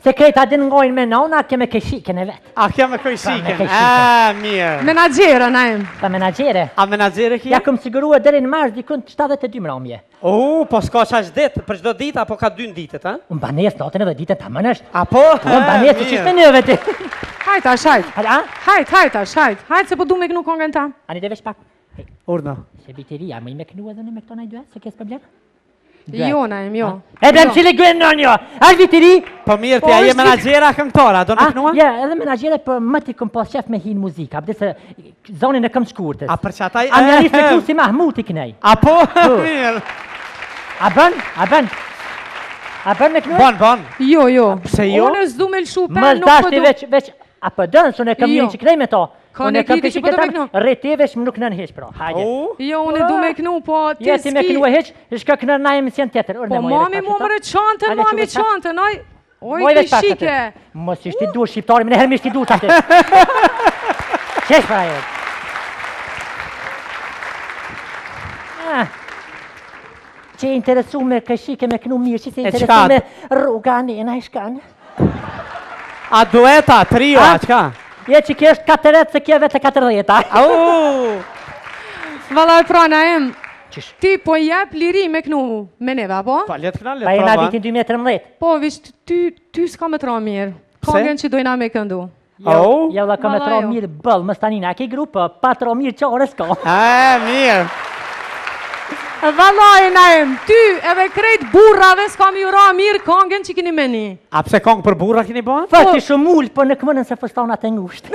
Se krejta din ngojnë me nona, keme këshikën e vetë. A keme këshikën? Mirë. Menagjere, Naim. Ta menagjere? A menagjere kje? Ja këm sigurua deri në mars dikun 72 mramje. Po s'ka qash ditë, për çdo ditë apo ka 2 ditët, ha? Unë banes natën edhe ditën ta mënësht. Apo? Unë banes të qishme njëve ti. Hajt, hajt, se po du me kënu kongën ta. Ani dhe vesh pak. Urna. Se biteria, më i me kënu edhe në me këto najduet, se kes problem? Jo, Naim, jo. E bem qile gwen në njo, është vitiri? Po mirë, pja je menagjera këngëtora, do me kënua? Ja, edhe menagjere për më t'i këm pas qef me hinë muzika, abde se zonin e këm shkurtës. A për që ataj? A një listë me kru si Mahmut i kënej. Apo? Mirë. A bën? A bën me kënu? Bon. Jo. Pse jo? Unë s'du me lëshu pen, Më nuk po dashti du. veç, a për dënë, së në këm një që kënej me to. Unë e kiti që po do me kënu. Reti veç më nuk nën heq, pra. Hajde. Jo, unë e du me kënu, po ti Ja, ti me kënu e heq, shka kënë na emision tjetër. Po mami mu mërë qantën, oj. Oj, Moj të veç pak shike. Mos ishti dur shqiptari, më nëherë më ishti dur atë. Qesh pra e. Që e interesu me këshike me kënu mirë, që se interesu me rruga nena i shkanë. A dueta, trio, a qka? Je që kje është 4 se kje vete 40. Valaj pra, Naim, ti po jep liri me kënu me neve, apo? Pa, letë këna, Pa e na vitin 2013. Po, vish, ty s'ka me tra mirë. Kongën që dojna me këndu. Ja vla ka me tra mirë bëllë, më stanina, ke grupë, pa tra mirë qare s'ka. Mirë. Valaj, Naim, ty edhe krejt burrave s'ka mi ura mirë kongën që kini meni. A pse kongë për burra kini bëhen? Fëti shumë ullë, për në këmënën se fëstonat e ngushtë.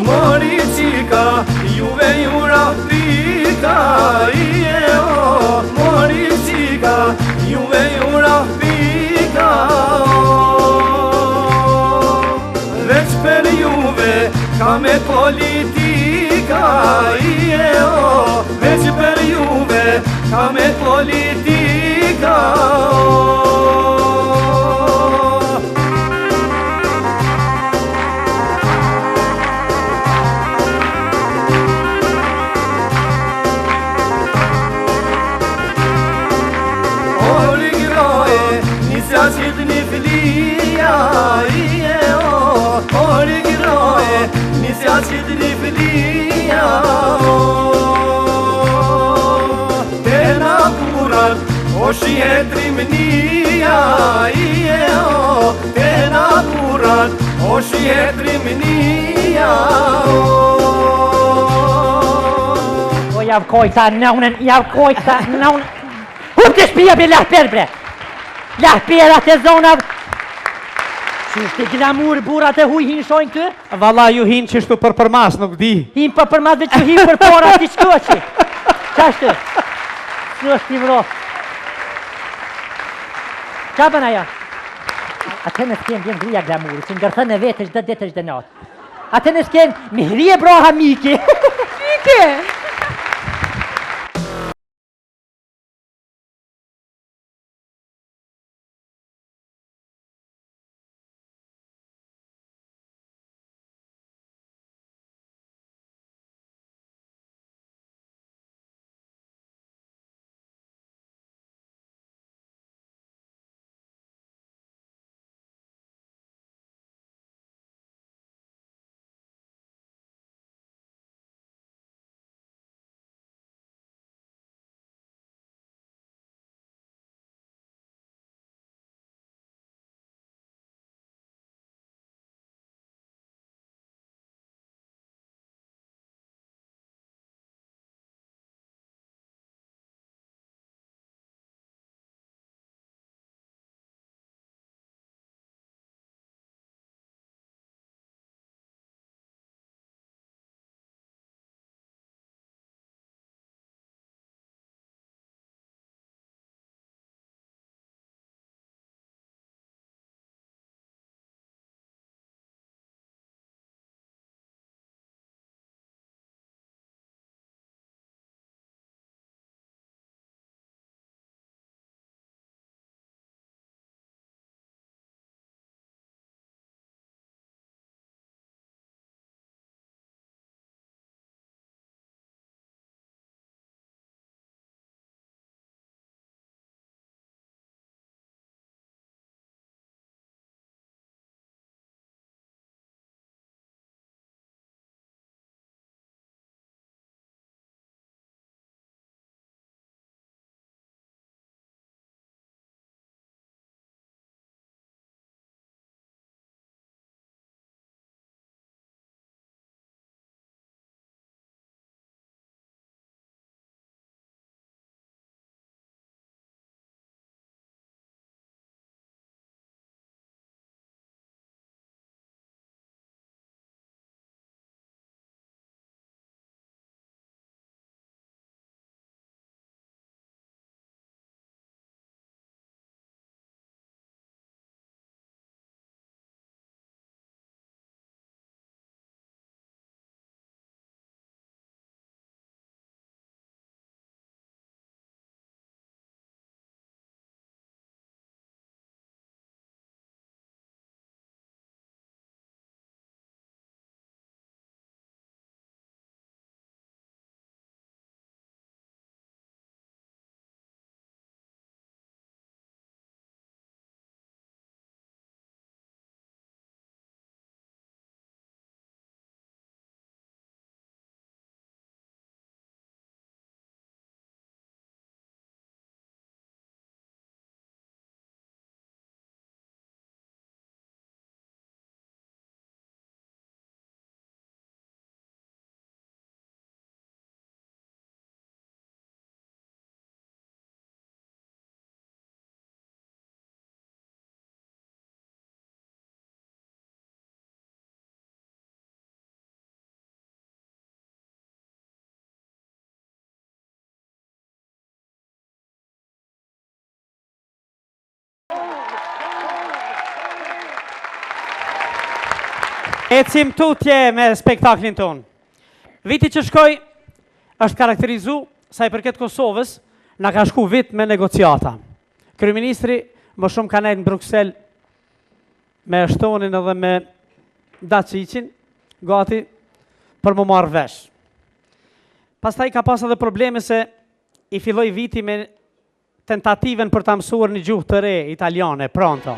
Moricika, juve jura pika, Moricika, juve jura pika, veç per juve ka me politika, veç per juve ka me politika. Qidri flia Te naburat o shjetrimnia Te naburat o shjetrimnia O jav kojta nëunën, Unë të shpia për lahper bre. Lahperat e zonat. Që është glamur, burat e huj hinë shojnë këtë? Valla ju hinë që shtu për mas, nuk di. Hinë për mas dhe që hinë për pora t'i shkoqi. Qashtë? Së është t'i vro. Qa bën aja? Atë në s'ken vjen gruja glamuri, që ngërthën e vetë është dhe detë është dhe natë. Atë në s'ken, mi hrije broha Miki. Miki! Ecim tutje me spektaklin ton. Viti që shkoj është karakterizu sa i përket Kosovës, na ka shku vit me negociata. Kryeministri më shumë ka nejtë në Bruxelles me Shtonin edhe me Daçicin, gati për më marrë vesh. Pastaj ka pas edhe probleme se i filloi viti me tentativen për ta mësuar një gjuhë të re italiane, pronto.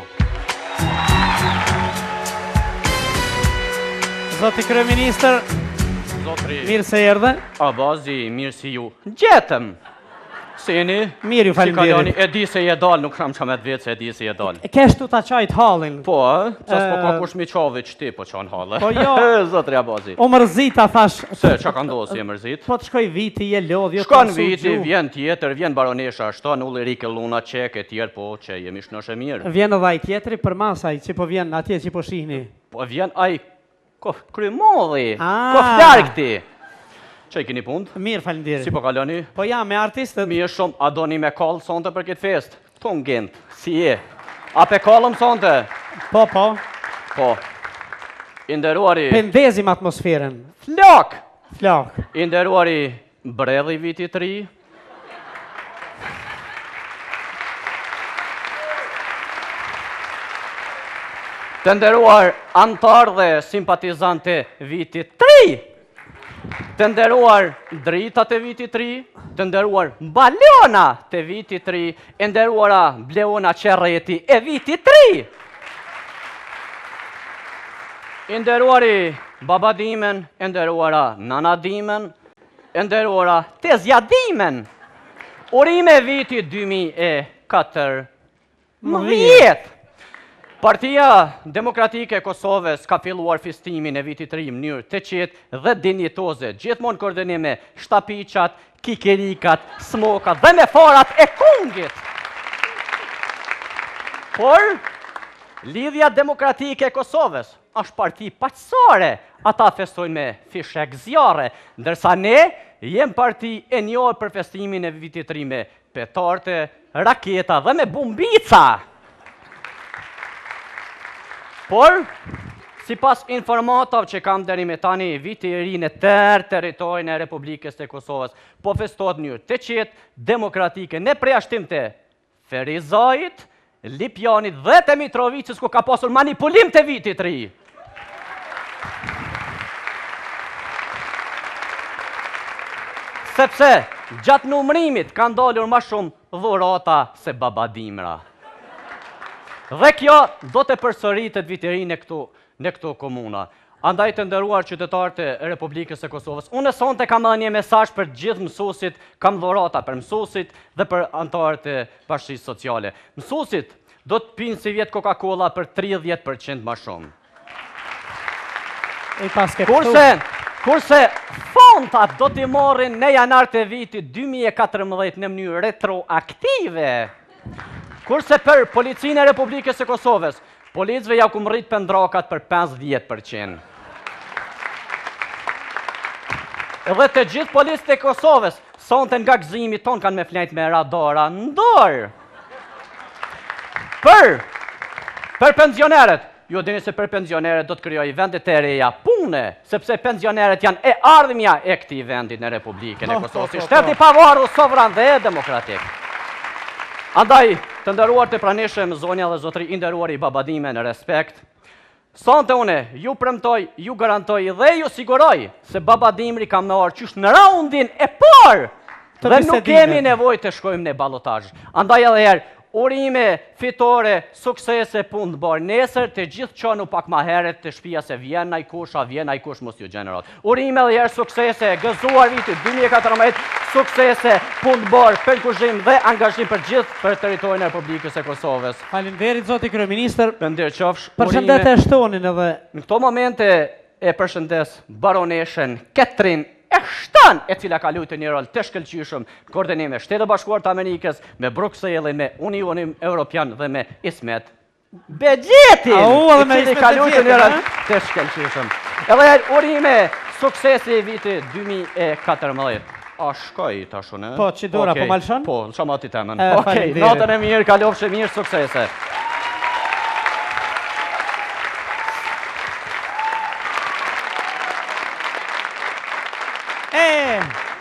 Zoti Kryeministër, Zotri, mirë se erdhe. Abazi, mirë si ju. Gjetëm! Seni? Mirë, ju falenderit. E di se je dal, nuk kam qamet vetë se e di se je dal. Keshtu ta qajt hallin. Po, qas po ka kush mi qovic ti po qanë halë. Po jo. Zotri Abazi. O mërzita, thash. Se, qa ka ndohë si e mërzit? Po të shkoj viti, je lodh, jo Shkon viti, vjen tjetër, vjen baronesha, ashton Ulrike Luna Qek e tjerë, po që jemi shnosh e mirë. Vjen edhe ai tjetri për masaj, që po vjen atje që po shihni. Po vjen ai krymolli, Ah. koflark ti. Që i keni punë? Mirë, falenderit. Si po kaloni? Po ja, me artistët. Mirë shumë, a doni me kallë sonte për këtë fest? Po në gjend, si je? A pe kallëm sonte? Po. Po. Inderuari... Pendezim atmosferën. Flok! Flak. Inderuari Bredhi viti 3. Të nderuar antar dhe simpatizante viti 3. Të nderuar dritat e viti 3, të nderuar balona të viti 3, e nderuara Bleona Qerreti e viti 3. E nderuari babadimen, e nderuara nanadimen, e nderuara tezjadimen. Urime viti 2014. Partia Demokratike e Kosovës ka filluar festimin e vitit 3 në mënyrë të qetë dhe dinjitoze, gjithmonë koordinim me shtapichat, kikerikat, smokat dhe me forat e kungit. Por, Lidhja Demokratike e Kosovës është parti paqësore, ata festojnë me fishek zjarre, ndërsa ne jem parti e njohur për festimin e vitit 3 me petarte, raketa dhe me bumbica. Por, si pas informatave që kam deri me tani, viti i ri në tërë territorin e Republikës të Kosovës, po festohet njërë të qetë demokratike në preashtim të Ferizajit, Lipjanit dhe të Mitrovicës, ku ka pasur manipulim të vitit ri. Sepse, gjatë numrimit kanë dalur ma shumë dhurata se babadimra. Dhe kjo do të përsëritet vitëri në këto komuna. Andaj të nderuar qytetarët e Republikës së Kosovës, unë sonte kam edhe një mesazh për gjithë mësuesit, kam dhurata për mësuesit dhe për anëtarët e Bashkisë Sociale. Mësuesit do të pinë si vjet Coca-Cola për 30% më shumë. Kurse fontat do t'i marrin në janar të vitit 2014 në mënyrë retroaktive. Kurse për policinë e Republikës së Kosovës, policëve ja ku rrit pendrakat për 50%. Edhe të gjithë policët e Kosovës, sonte nga gëzimi ton kanë me flajt me radara në dorë. Për pensionerët, ju dini se për pensionerët do të krijoj vendet e reja pune, sepse pensionerët janë e ardhmja e këtij vendi në Republikën e Kosovës, shteti i pavarur, sovran dhe demokratik. Andaj, të nderuar të pranishëm, zonja dhe zotri, i nderuar i babadime në respekt, sonte une, ju premtoj, ju garantoj dhe ju siguroj se babadimri ka me orë qysh në raundin e parë dhe nuk kemi nevojë të shkojmë në ballotazh. Andaj edhe herë, urime, fitore, suksese, punë të bërë nesër, të gjithë qënu pak ma heret të shpia se vjen ai kush mos ju gjenerat. Urime dhe herë suksese, gëzuar vitit 2014, suksese, punë të bërë, përkushim dhe angazhim për gjithë për teritorin e Republikës e Kosovës. Faleminderit zoti kryeministër. Përndirë qofsh. Përshëndet e shtonin edhe. Në këto momente e përshëndes baroneshen Ketrin Ashton, e cila ka luajtur një rol të shkëlqyeshëm në koordinim me Shtetet Bashkuara të Amerikës, me Bruxellin, me Unionin Evropian dhe me Ismet Begjetin, i cili ka luajtur një rol të shkëlqyeshëm. Edhe urime suksesi vitit 2014. A shkoj tashun, e? Po, që dora, po malshon? Po, shamati temën. Okej, natën e mirë, kalofshë mirë, suksese. E